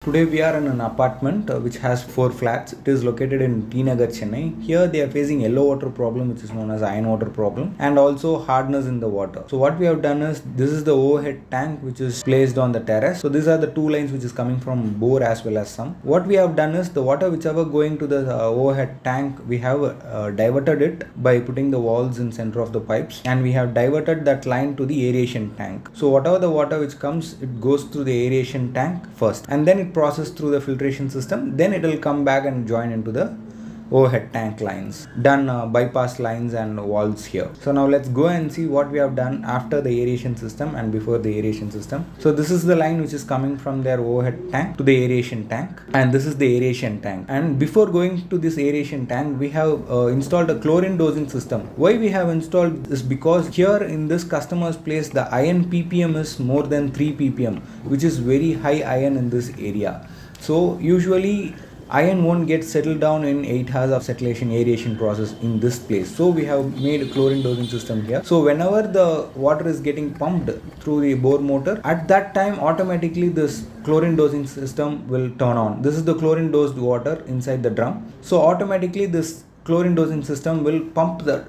Today we are in an apartment which has 4 flats. It is located in T Nagar Chennai. Here they are facing yellow water problem, which is known as iron water problem, and also hardness in the water. So what we have done is, this is the overhead tank which is placed on the terrace. So these are the 2 lines which is coming from bore as well as some. What we have done is, the water whichever going to the overhead tank, we have diverted it by putting the valves in center of the pipes, and we have diverted that line to the aeration tank. So whatever the water which comes, it goes through the aeration tank first, and then it process through the filtration system, then it will come back and join into the overhead tank lines. Done bypass lines and valves here. So now let's go and see what we have done after the aeration system and before the aeration system. So this is the line which is coming from their overhead tank to the aeration tank, and this is the aeration tank. And before going to this aeration tank, we have installed a chlorine dosing system. Why we have installed this? Because here in this customer's place, the iron ppm is more than 3 ppm, which is very high iron in this area. So usually iron won't get settled down in 8 hours of settlation aeration process in this place. So we have made a chlorine dosing system here. So whenever the water is getting pumped through the bore motor, at that time automatically this chlorine dosing system will turn on. This is the chlorine dosed water inside the drum. So automatically this chlorine dosing system will pump the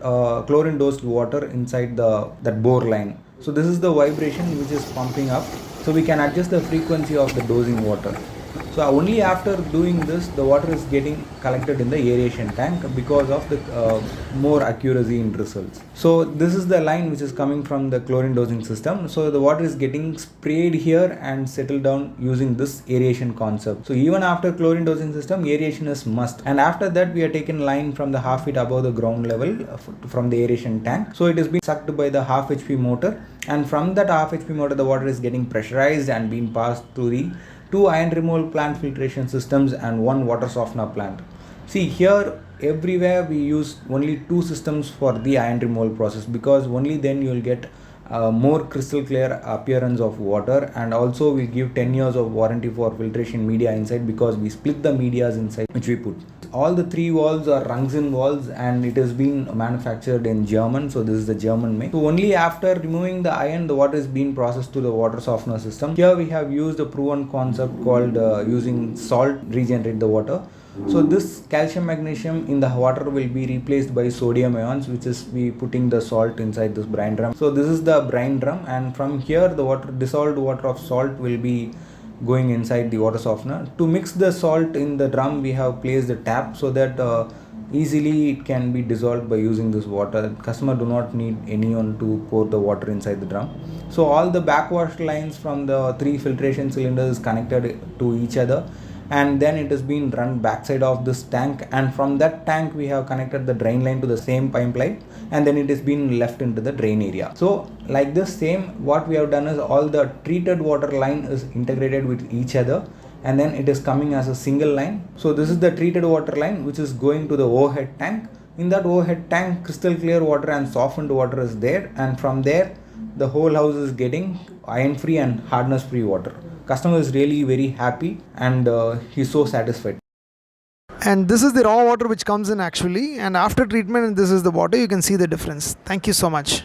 chlorine dosed water inside that bore line. So this is the vibration which is pumping up. So we can adjust the frequency of the dosing water. So only after doing this, the water is getting collected in the aeration tank because of the more accuracy in results. So this is the line which is coming from the chlorine dosing system. So the water is getting sprayed here and settled down using this aeration concept. So even after chlorine dosing system, aeration is must. And after that, we are taken line from the half feet above the ground level from the aeration tank. So it is being sucked by the half HP motor, and from that half HP motor, the water is getting pressurized and being passed to the 2 iron removal plant filtration systems and 1 water softener plant. See here, everywhere we use only 2 systems for the iron removal process, because only then you will get more crystal clear appearance of water. And also we give 10 years of warranty for filtration media inside, because we split the medias inside which we put. All the 3 valves are Rungsen valves, and it has been manufactured in German. So this is the German make. So only after removing the iron, the water is being processed to the water softener system. Here we have used a proven concept called using salt regenerate the water. So this calcium magnesium in the water will be replaced by sodium ions, which is we putting the salt inside this brine drum. So this is the brine drum, and from here the water, dissolved water of salt, will be going inside the water softener. To mix the salt in the drum, we have placed the tap so that easily it can be dissolved by using this water. The customer do not need anyone to pour the water inside the drum. So all the backwash lines from the 3 filtration cylinders is connected to each other, and then it is being run backside of this tank, and from that tank we have connected the drain line to the same pipeline, and then it is being left into the drain area. So like this same, what we have done is, all the treated water line is integrated with each other, and then it is coming as a single line. So this is the treated water line which is going to the overhead tank. In that overhead tank, crystal clear water and softened water is there, and from there the whole house is getting iron free and hardness free water. Customer is really very happy, and he's so satisfied. And this is the raw water which comes in actually, and after treatment, this is the water. You can see the difference. Thank you so much.